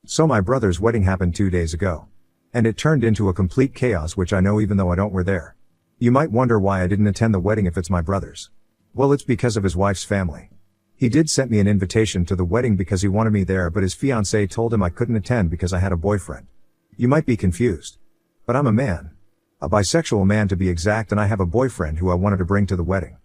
So my brother's wedding happened 2 days ago. And it turned into a complete chaos, which I know even though I don't were there. You might wonder why I didn't attend the wedding if it's my brother's. Well, it's because of his wife's family. He did send me an invitation to the wedding because he wanted me there, but his fiancée told him I couldn't attend because I had a boyfriend. You might be confused. But I'm a man. A bisexual man to be exact, and I have a boyfriend who I wanted to bring to the wedding.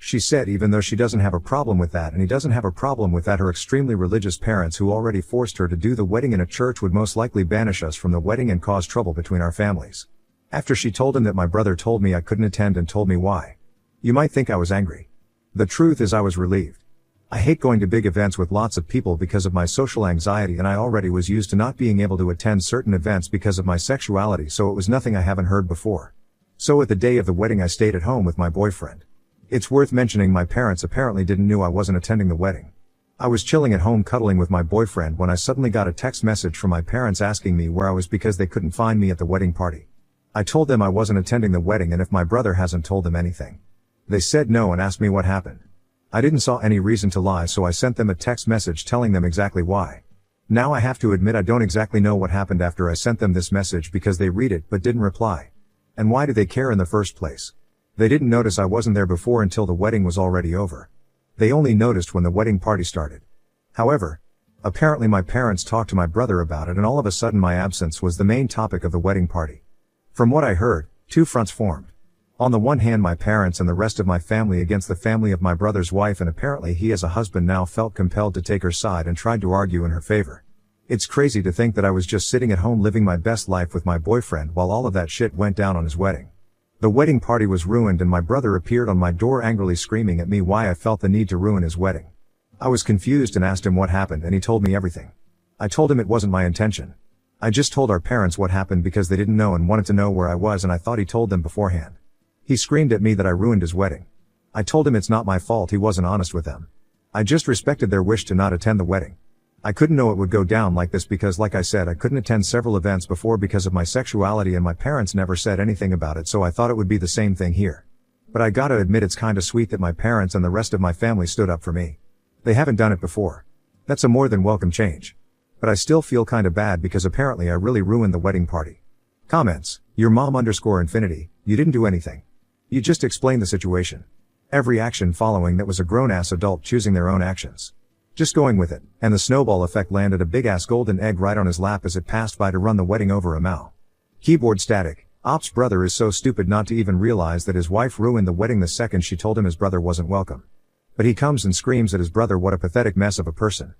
She said even though she doesn't have a problem with that and he doesn't have a problem with that, her extremely religious parents who already forced her to do the wedding in a church would most likely banish us from the wedding and cause trouble between our families. After she told him that my brother told me I couldn't attend and told me why. You might think I was angry. The truth is I was relieved. I hate going to big events with lots of people because of my social anxiety, and I already was used to not being able to attend certain events because of my sexuality, so it was nothing I haven't heard before. So at the day of the wedding I stayed at home with my boyfriend. It's worth mentioning my parents apparently didn't know I wasn't attending the wedding. I was chilling at home cuddling with my boyfriend when I suddenly got a text message from my parents asking me where I was because they couldn't find me at the wedding party. I told them I wasn't attending the wedding and if my brother hasn't told them anything. They said no and asked me what happened. I didn't saw any reason to lie, so I sent them a text message telling them exactly why. Now I have to admit I don't exactly know what happened after I sent them this message because they read it but didn't reply. And why do they care in the first place? They didn't notice I wasn't there before until the wedding was already over. They only noticed when the wedding party started. However, apparently my parents talked to my brother about it and all of a sudden my absence was the main topic of the wedding party. From what I heard, two fronts formed. On the one hand, my parents and the rest of my family against the family of my brother's wife, and apparently he as a husband now felt compelled to take her side and tried to argue in her favor. It's crazy to think that I was just sitting at home living my best life with my boyfriend while all of that shit went down on his wedding. The wedding party was ruined and my brother appeared on my door angrily screaming at me why I felt the need to ruin his wedding. I was confused and asked him what happened and he told me everything. I told him it wasn't my intention. I just told our parents what happened because they didn't know and wanted to know where I was, and I thought he told them beforehand. He screamed at me that I ruined his wedding. I told him it's not my fault, he wasn't honest with them. I just respected their wish to not attend the wedding. I couldn't know it would go down like this because like I said I couldn't attend several events before because of my sexuality and my parents never said anything about it, so I thought it would be the same thing here. But I gotta admit it's kinda sweet that my parents and the rest of my family stood up for me. They haven't done it before. That's a more than welcome change. But I still feel kinda bad because apparently I really ruined the wedding party. Comments. Your mom_infinity, you didn't do anything. You just explained the situation. Every action following that was a grown-ass adult choosing their own actions. Just going with it, and the snowball effect landed a big-ass golden egg right on his lap as it passed by to run the wedding over a mouth. Keyboard static. Op's brother is so stupid not to even realize that his wife ruined the wedding the second she told him his brother wasn't welcome. But he comes and screams at his brother, what a pathetic mess of a person.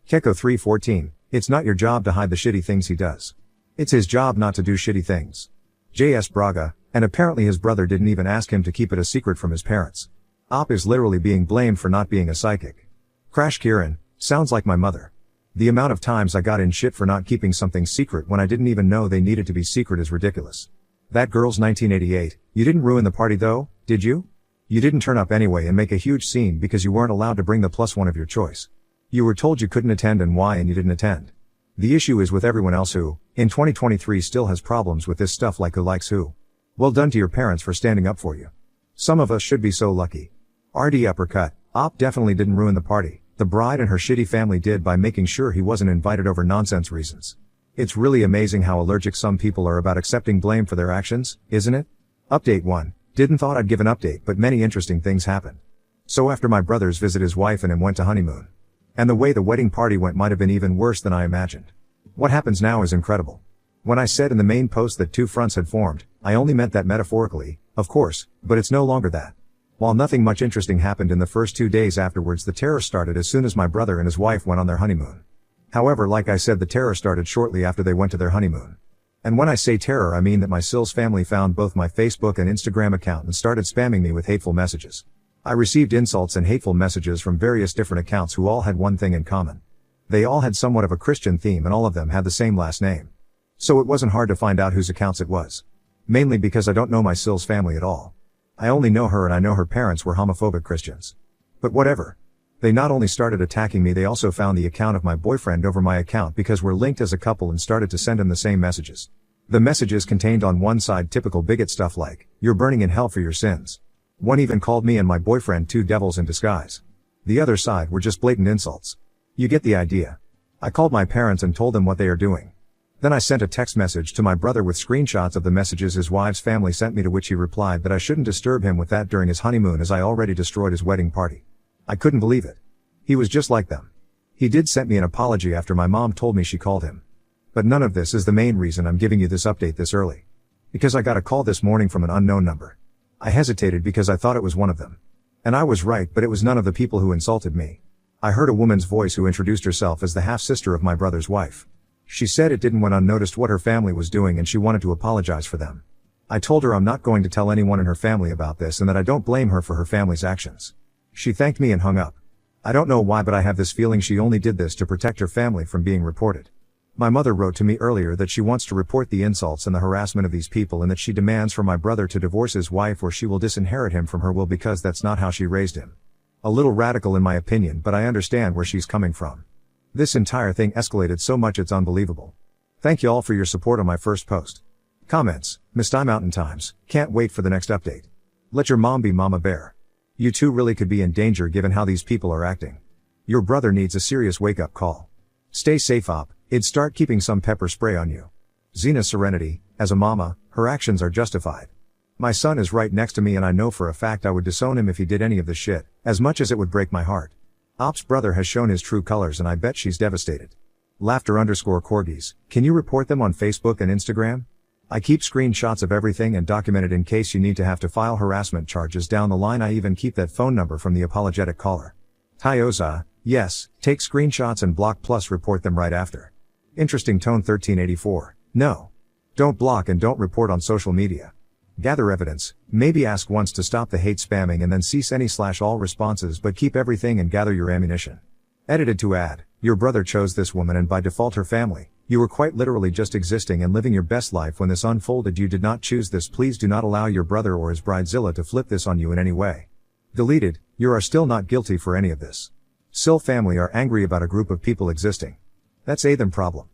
Keko 314, it's not your job to hide the shitty things he does. It's his job not to do shitty things. JS Braga, and apparently his brother didn't even ask him to keep it a secret from his parents. Op is literally being blamed for not being a psychic. Crash Kieran, sounds like my mother. The amount of times I got in shit for not keeping something secret when I didn't even know they needed to be secret is ridiculous. That girl's 1988, you didn't ruin the party though, did you? You didn't turn up anyway and make a huge scene because you weren't allowed to bring the +1 of your choice. You were told you couldn't attend and why, and you didn't attend. The issue is with everyone else who, in 2023 still has problems with this stuff, like who likes who. Well done to your parents for standing up for you. Some of us should be so lucky. RD uppercut, Op definitely didn't ruin the party. The bride and her shitty family did by making sure he wasn't invited over nonsense reasons. It's really amazing how allergic some people are about accepting blame for their actions, isn't it? Update 1. Didn't thought I'd give an update, but many interesting things happened. So after my brother's visit, his wife and him went to honeymoon. And the way the wedding party went might have been even worse than I imagined. What happens now is incredible. When I said in the main post that two fronts had formed, I only meant that metaphorically, of course, but it's no longer that. While nothing much interesting happened in the first 2 days afterwards, the terror started as soon as my brother and his wife went on their honeymoon. However, like I said, the terror started shortly after they went to their honeymoon. And when I say terror, I mean that my Sills family found both my Facebook and Instagram account and started spamming me with hateful messages. I received insults and hateful messages from various different accounts who all had one thing in common. They all had somewhat of a Christian theme and all of them had the same last name. So it wasn't hard to find out whose accounts it was. Mainly because I don't know my Sills family at all. I only know her and I know her parents were homophobic Christians. But whatever. They not only started attacking me, they also found the account of my boyfriend over my account because we're linked as a couple and started to send him the same messages. The messages contained on one side typical bigot stuff like, "You're burning in hell for your sins." One even called me and my boyfriend two devils in disguise. The other side were just blatant insults. You get the idea. I called my parents and told them what they are doing. Then I sent a text message to my brother with screenshots of the messages his wife's family sent me, to which he replied that I shouldn't disturb him with that during his honeymoon as I already destroyed his wedding party. I couldn't believe it. He was just like them. He did send me an apology after my mom told me she called him. But none of this is the main reason I'm giving you this update this early. Because I got a call this morning from an unknown number. I hesitated because I thought it was one of them. And I was right, but it was none of the people who insulted me. I heard a woman's voice who introduced herself as the half-sister of my brother's wife. She said it didn't went unnoticed what her family was doing and she wanted to apologize for them. I told her I'm not going to tell anyone in her family about this and that I don't blame her for her family's actions. She thanked me and hung up. I don't know why, but I have this feeling she only did this to protect her family from being reported. My mother wrote to me earlier that she wants to report the insults and the harassment of these people and that she demands for my brother to divorce his wife or she will disinherit him from her will because that's not how she raised him. A little radical in my opinion, but I understand where she's coming from. This entire thing escalated so much it's unbelievable. Thank you all for your support on my first post. Comments: Misty Mountain Times, can't wait for the next update. Let your mom be Mama Bear. You two really could be in danger given how these people are acting. Your brother needs a serious wake-up call. Stay safe op, I'd start keeping some pepper spray on you. Xena Serenity, as a mama, her actions are justified. My son is right next to me and I know for a fact I would disown him if he did any of this shit, as much as it would break my heart. Op's brother has shown his true colors and I bet she's devastated. Laughter_corgis, can you report them on Facebook and Instagram? I keep screenshots of everything and document it in case you need to have to file harassment charges down the line. I even keep that phone number from the apologetic caller. Tyoza, yes, take screenshots and block plus report them right after. Interesting tone 1384, no. Don't block and don't report on social media. Gather evidence, maybe ask once to stop the hate spamming and then cease any/all responses, but keep everything and gather your ammunition. Edited to add, your brother chose this woman and by default her family. You were quite literally just existing and living your best life when this unfolded. You did not choose this. Please do not allow your brother or his bridezilla to flip this on you in any way. Deleted, you are still not guilty for any of this. Sil family are angry about a group of people existing. That's a them problem.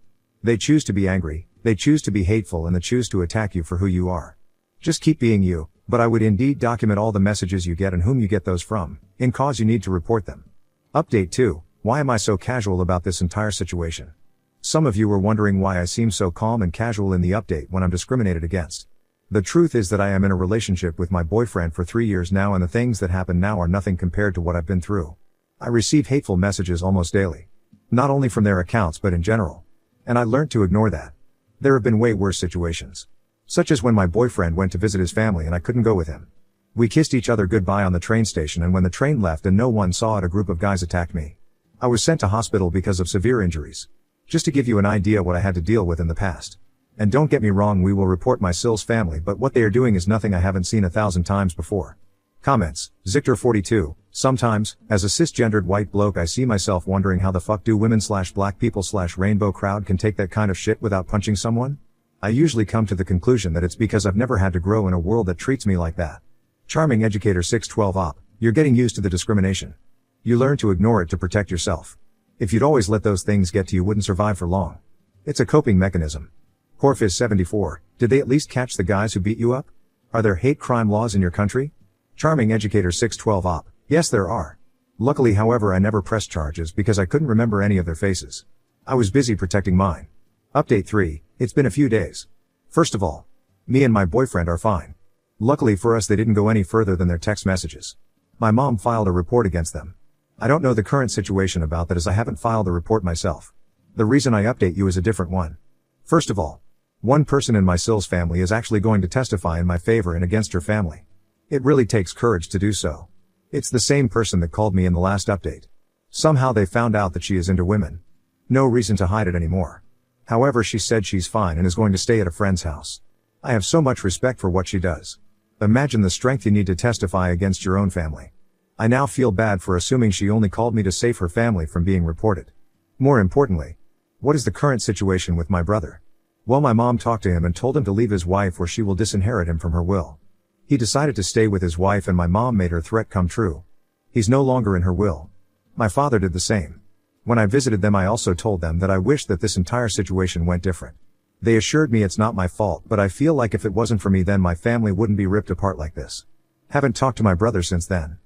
They choose to be angry, they choose to be hateful and they choose to attack you for who you are. Just keep being you, but I would indeed document all the messages you get and whom you get those from, in cause you need to report them. Update 2, why am I so casual about this entire situation? Some of you were wondering why I seem so calm and casual in the update when I'm discriminated against. The truth is that I am in a relationship with my boyfriend for 3 years now and the things that happen now are nothing compared to what I've been through. I receive hateful messages almost daily. Not only from their accounts but in general. And I learned to ignore that. There have been way worse situations. Such as when my boyfriend went to visit his family and I couldn't go with him. We kissed each other goodbye on the train station and when the train left and no one saw it, a group of guys attacked me. I was sent to hospital because of severe injuries. Just to give you an idea what I had to deal with in the past. And don't get me wrong, we will report my Sil's family, but what they are doing is nothing I haven't seen 1,000 times before. Comments: Zictor42, sometimes, as a cisgendered white bloke I see myself wondering how the fuck do women/black people/rainbow crowd can take that kind of shit without punching someone? I usually come to the conclusion that it's because I've never had to grow in a world that treats me like that. Charming Educator 612 op, you're getting used to the discrimination. You learn to ignore it to protect yourself. If you'd always let those things get to you, wouldn't survive for long. It's a coping mechanism. Corfis 74, did they at least catch the guys who beat you up? Are there hate crime laws in your country? Charming Educator 612 op, yes there are. Luckily however I never pressed charges because I couldn't remember any of their faces. I was busy protecting mine. Update 3, it's been a few days. First of all, me and my boyfriend are fine. Luckily for us they didn't go any further than their text messages. My mom filed a report against them. I don't know the current situation about that as I haven't filed a report myself. The reason I update you is a different one. First of all, one person in my Sil's family is actually going to testify in my favor and against her family. It really takes courage to do so. It's the same person that called me in the last update. Somehow they found out that she is into women. No reason to hide it anymore. However, she said she's fine and is going to stay at a friend's house. I have so much respect for what she does. Imagine the strength you need to testify against your own family. I now feel bad for assuming she only called me to save her family from being reported. More importantly, what is the current situation with my brother? Well, my mom talked to him and told him to leave his wife or she will disinherit him from her will. He decided to stay with his wife and my mom made her threat come true. He's no longer in her will. My father did the same. When I visited them I also told them that I wished that this entire situation went different. They assured me it's not my fault, but I feel like if it wasn't for me then my family wouldn't be ripped apart like this. Haven't talked to my brother since then.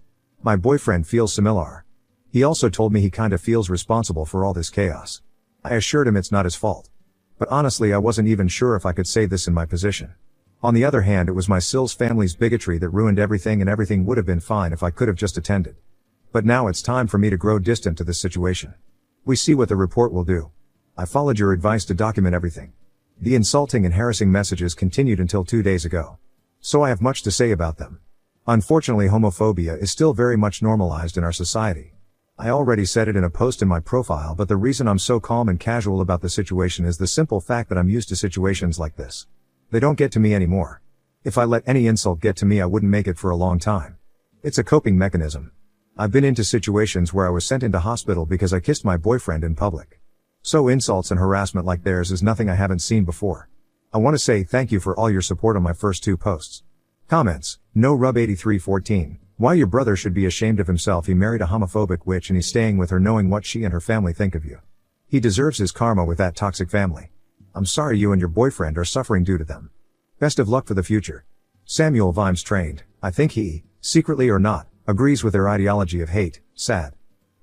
My boyfriend feels similar. He also told me he kinda feels responsible for all this chaos. I assured him it's not his fault. But honestly, I wasn't even sure if I could say this in my position. On the other hand, it was my Sills family's bigotry that ruined everything, and everything would have been fine if I could have just attended. But now it's time for me to grow distant to this situation. We see what the report will do. I followed your advice to document everything. The insulting and harassing messages continued until 2 days ago. So I have much to say about them. Unfortunately, homophobia is still very much normalized in our society. I already said it in a post in my profile, but the reason I'm so calm and casual about the situation is the simple fact that I'm used to situations like this. They don't get to me anymore. If I let any insult get to me, I wouldn't make it for a long time. It's a coping mechanism. I've been into situations where I was sent into hospital because I kissed my boyfriend in public. So insults and harassment like theirs is nothing I haven't seen before. I want to say thank you for all your support on my first 2 posts. Comments. No Rub 8314. Why your brother should be ashamed of himself. He married a homophobic witch and he's staying with her knowing what she and her family think of you. He deserves his karma with that toxic family. I'm sorry you and your boyfriend are suffering due to them. Best of luck for the future. Samuel Vimes trained. I think he, secretly or not, agrees with their ideology of hate. Sad.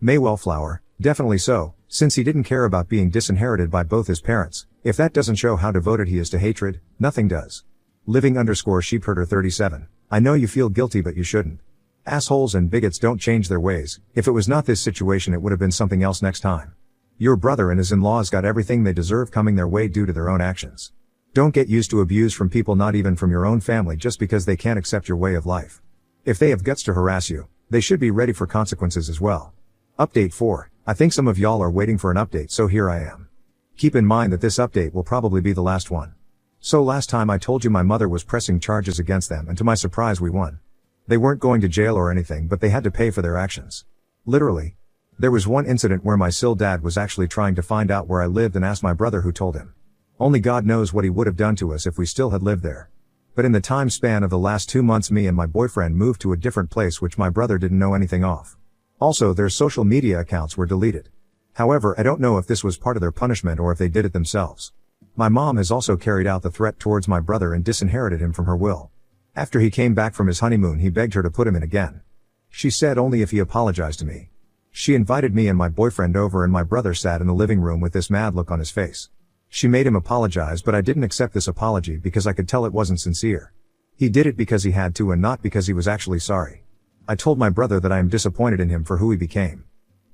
Maywell Flower. Definitely so, since he didn't care about being disinherited by both his parents. If that doesn't show how devoted he is to hatred, nothing does. Living_sheepherder 37. I know you feel guilty, but you shouldn't. Assholes and bigots don't change their ways. If it was not this situation, it would have been something else next time. Your brother and his in-laws got everything they deserve coming their way due to their own actions. Don't get used to abuse from people, not even from your own family, just because they can't accept your way of life. If they have guts to harass you, they should be ready for consequences as well. Update 4. I think some of y'all are waiting for an update, so here I am. Keep in mind that this update will probably be the last one. So last time I told you my mother was pressing charges against them, and to my surprise we won. They weren't going to jail or anything, but they had to pay for their actions. Literally. There was one incident where my Sil dad was actually trying to find out where I lived and asked my brother, who told him. Only God knows what he would have done to us if we still had lived there. But in the time span of the last 2 months, me and my boyfriend moved to a different place which my brother didn't know anything of. Also, their social media accounts were deleted. However, I don't know if this was part of their punishment or if they did it themselves. My mom has also carried out the threat towards my brother and disinherited him from her will. After he came back from his honeymoon, he begged her to put him in again. She said only if he apologized to me. She invited me and my boyfriend over, and my brother sat in the living room with this mad look on his face. She made him apologize, but I didn't accept this apology because I could tell it wasn't sincere. He did it because he had to and not because he was actually sorry. I told my brother that I am disappointed in him for who he became.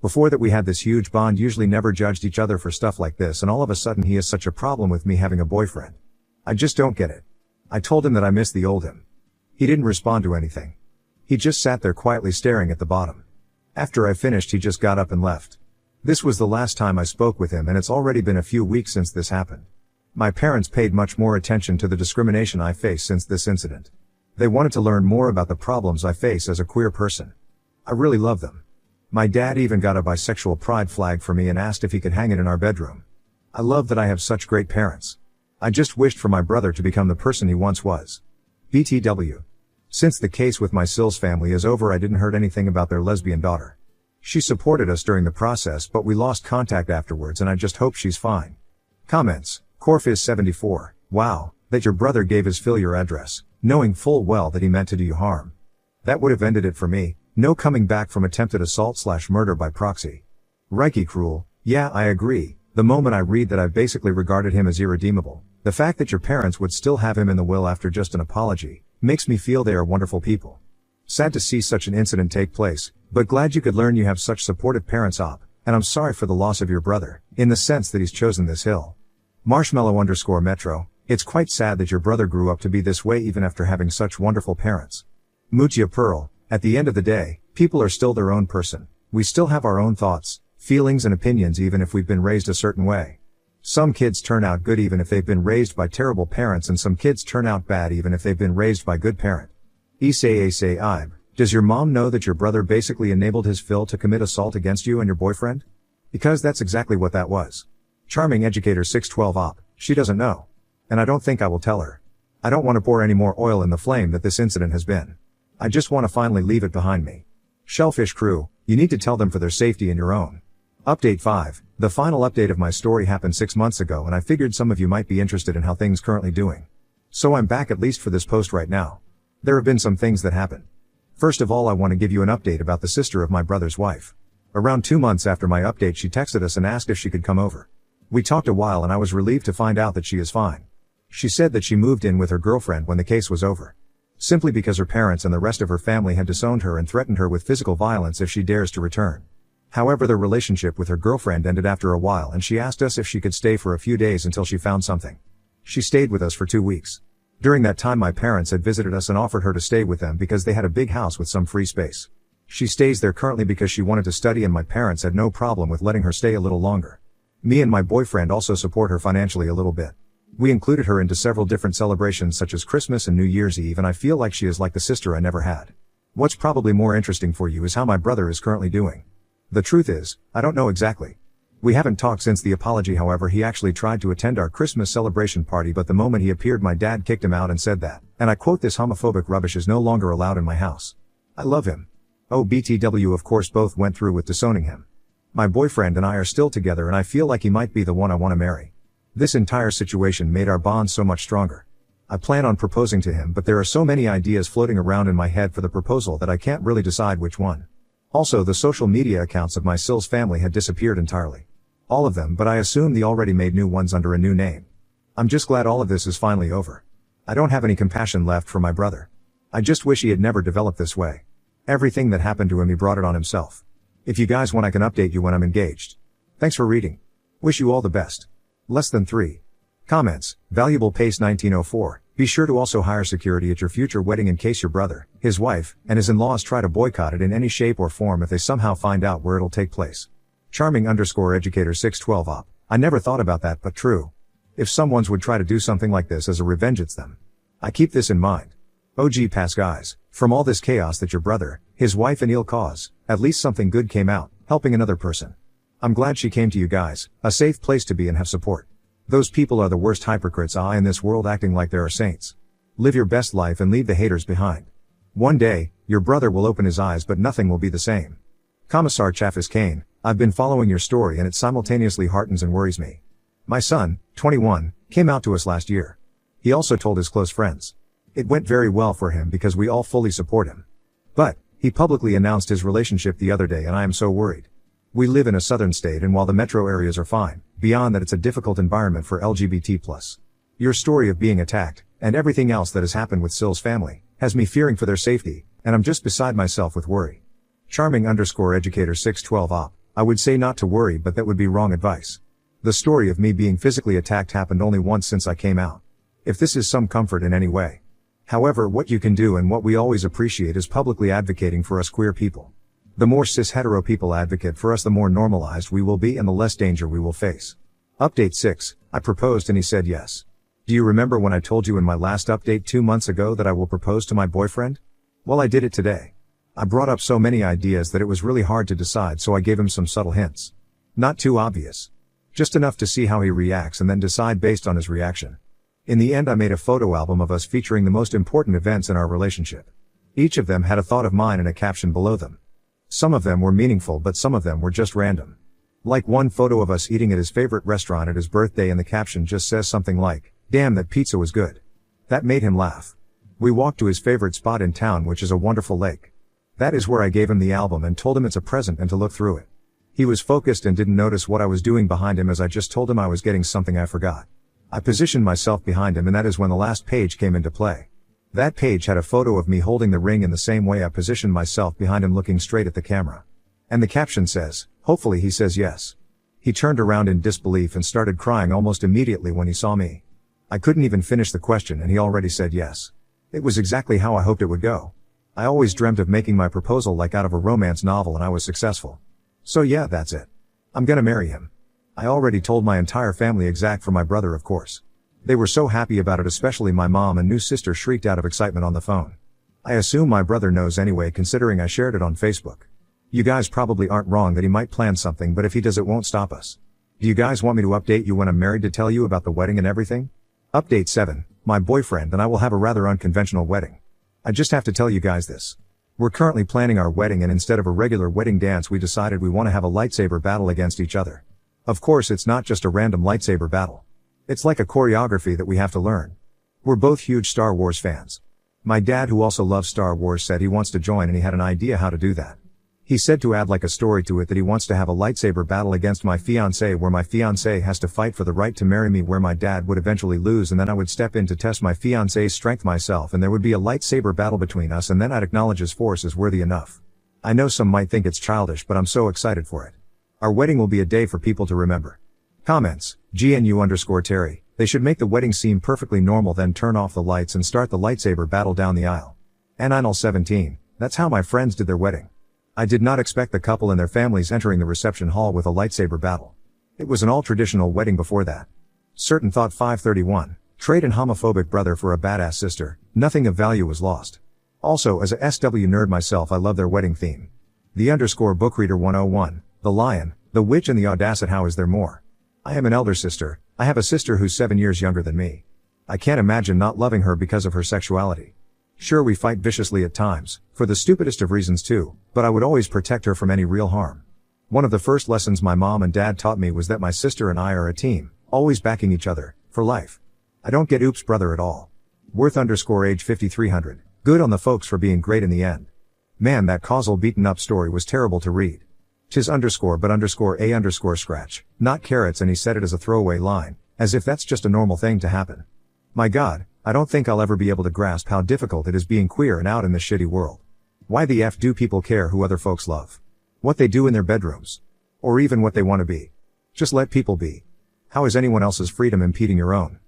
Before that we had this huge bond, usually never judged each other for stuff like this, and all of a sudden he has such a problem with me having a boyfriend. I just don't get it. I told him that I miss the old him. He didn't respond to anything. He just sat there quietly staring at the bottom. After I finished, he just got up and left. This was the last time I spoke with him, and it's already been a few weeks since this happened. My parents paid much more attention to the discrimination I face since this incident. They wanted to learn more about the problems I face as a queer person. I really love them. My dad even got a bisexual pride flag for me and asked if he could hang it in our bedroom. I love that I have such great parents. I just wished for my brother to become the person he once was. BTW. Since the case with my Sills family is over, I didn't heard anything about their lesbian daughter. She supported us during the process, but we lost contact afterwards, and I just hope she's fine. Comments. Corfiz74. Wow, that your brother gave his Phil your address, knowing full well that he meant to do you harm. That would have ended it for me. No coming back from attempted assault/murder by proxy. Reiki Cruel. Yeah, I agree. The moment I read that, I've basically regarded him as irredeemable. The fact that your parents would still have him in the will after just an apology makes me feel they are wonderful people. Sad to see such an incident take place, but glad you could learn you have such supportive parents op, and I'm sorry for the loss of your brother, in the sense that he's chosen this hill. Marshmallow_Metro. It's quite sad that your brother grew up to be this way even after having such wonderful parents. Muchia Pearl. At the end of the day, people are still their own person. We still have our own thoughts, feelings and opinions even if we've been raised a certain way. Some kids turn out good even if they've been raised by terrible parents, and some kids turn out bad even if they've been raised by good parent. Issei. Does your mom know that your brother basically enabled his Phil to commit assault against you and your boyfriend? Because that's exactly what that was. Charming Educator 612 op. She doesn't know. And I don't think I will tell her. I don't want to pour any more oil in the flame that this incident has been. I just want to finally leave it behind me. Shellfish Crew. You need to tell them for their safety and your own. Update 5. The final update of my story happened 6 months ago, and I figured some of you might be interested in how things currently doing. So I'm back at least for this post right now. There have been some things that happened. First of all, I want to give you an update about the sister of my brother's wife. Around 2 months after my update, she texted us and asked if she could come over. We talked a while and I was relieved to find out that she is fine. She said that she moved in with her girlfriend when the case was over. Simply because her parents and the rest of her family had disowned her and threatened her with physical violence if she dares to return. However, their relationship with her girlfriend ended after a while and she asked us if she could stay for a few days until she found something. She stayed with us for 2 weeks. During that time my parents had visited us and offered her to stay with them because they had a big house with some free space. She stays there currently because she wanted to study and my parents had no problem with letting her stay a little longer. Me and my boyfriend also support her financially a little bit. We included her into several different celebrations such as Christmas and New Year's Eve and I feel like she is like the sister I never had. What's probably more interesting for you is how my brother is currently doing. The truth is, I don't know exactly. We haven't talked since the apology. However, he actually tried to attend our Christmas celebration party, but the moment he appeared my dad kicked him out and said that, and I quote, "This homophobic rubbish is no longer allowed in my house." I love him. BTW, of course both went through with disowning him. My boyfriend and I are still together and I feel like he might be the one I want to marry. This entire situation made our bond so much stronger. I plan on proposing to him, but there are so many ideas floating around in my head for the proposal that I can't really decide which one. Also, the social media accounts of my Sills family had disappeared entirely. All of them, but I assume they already made new ones under a new name. I'm just glad all of this is finally over. I don't have any compassion left for my brother. I just wish he had never developed this way. Everything that happened to him, he brought it on himself. If you guys want, I can update you when I'm engaged. Thanks for reading. Wish you all the best. Less than 3 comments. Valuable Pace 1904. Be sure to also hire security at your future wedding in case your brother, his wife, and his in-laws try to boycott it in any shape or form if they somehow find out where it'll take place. Charming_educator 612 op. I never thought about that, but true. If someone's would try to do something like this as a revenge, it's them. I keep this in mind. OG pass guys. From all this chaos that your brother, his wife and he'll cause, at least something good came out, helping another person. I'm glad she came to you guys, a safe place to be and have support. Those people are the worst hypocrites in this world, acting like they are saints. Live your best life and leave the haters behind. One day, your brother will open his eyes but nothing will be the same. Commissar Chaffis Kane, I've been following your story and it simultaneously heartens and worries me. My son, 21, came out to us last year. He also told his close friends. It went very well for him because we all fully support him. But, he publicly announced his relationship the other day and I am so worried. We live in a southern state and while the metro areas are fine, beyond that it's a difficult environment for LGBT+. Your story of being attacked, and everything else that has happened with Sills' family, has me fearing for their safety, and I'm just beside myself with worry. Charming_educator 612 op. I would say not to worry, but that would be wrong advice. The story of me being physically attacked happened only once since I came out. If this is some comfort in any way. However, what you can do and what we always appreciate is publicly advocating for us queer people. The more cis-hetero people advocate for us, the more normalized we will be and the less danger we will face. Update 6. I proposed and he said yes. Do you remember when I told you in my last update 2 months ago that I will propose to my boyfriend? Well, I did it today. I brought up so many ideas that it was really hard to decide, so I gave him some subtle hints. Not too obvious. Just enough to see how he reacts and then decide based on his reaction. In the end, I made a photo album of us featuring the most important events in our relationship. Each of them had a thought of mine and a caption below them. Some of them were meaningful, but some of them were just random. Like one photo of us eating at his favorite restaurant at his birthday and the caption just says something like, "Damn, that pizza was good." That made him laugh. We walked to his favorite spot in town, which is a wonderful lake. That is where I gave him the album and told him it's a present and to look through it. He was focused and didn't notice what I was doing behind him as I just told him I was getting something I forgot. I positioned myself behind him and that is when the last page came into play. That page had a photo of me holding the ring in the same way I positioned myself behind him looking straight at the camera. And the caption says, "Hopefully he says yes." He turned around in disbelief and started crying almost immediately when he saw me. I couldn't even finish the question and he already said yes. It was exactly how I hoped it would go. I always dreamt of making my proposal like out of a romance novel and I was successful. So yeah, that's it. I'm gonna marry him. I already told my entire family, except for my brother, of course. They were so happy about it, especially my mom and new sister shrieked out of excitement on the phone. I assume my brother knows anyway, considering I shared it on Facebook. You guys probably aren't wrong that he might plan something, but if he does, it won't stop us. Do you guys want me to update you when I'm married to tell you about the wedding and everything? Update 7. My boyfriend and I will have a rather unconventional wedding. I just have to tell you guys this. We're currently planning our wedding and instead of a regular wedding dance we decided we want to have a lightsaber battle against each other. Of course, it's not just a random lightsaber battle. It's like a choreography that we have to learn. We're both huge Star Wars fans. My dad, who also loves Star Wars, said he wants to join and he had an idea how to do that. He said to add like a story to it that he wants to have a lightsaber battle against my fiancée where my fiancée has to fight for the right to marry me where my dad would eventually lose and then I would step in to test my fiancée's strength myself and there would be a lightsaber battle between us and then I'd acknowledge his force is worthy enough. I know some might think it's childish but I'm so excited for it. Our wedding will be a day for people to remember. Comments, GNU_Terry, they should make the wedding seem perfectly normal then turn off the lights and start the lightsaber battle down the aisle. Aninal17, that's how my friends did their wedding. I did not expect the couple and their families entering the reception hall with a lightsaber battle. It was an all-traditional wedding before that. Certain Thought 531, trade an homophobic brother for a badass sister, nothing of value was lost. Also as a SW nerd myself I love their wedding theme. _bookreader 101, the lion, the witch and the audacity how is there more? I am an elder sister, I have a sister who's 7 years younger than me. I can't imagine not loving her because of her sexuality. Sure we fight viciously at times, for the stupidest of reasons too, but I would always protect her from any real harm. One of the first lessons my mom and dad taught me was that my sister and I are a team, always backing each other, for life. I don't get oops brother at all. Worth_age 5300, good on the folks for being great in the end. Man that causal beaten up story was terrible to read. tis_but_a_scratch, not carrots and he said it as a throwaway line, as if that's just a normal thing to happen. My God, I don't think I'll ever be able to grasp how difficult it is being queer and out in this shitty world. Why the F do people care who other folks love? What they do in their bedrooms? Or even what they want to be? Just let people be. How is anyone else's freedom impeding your own?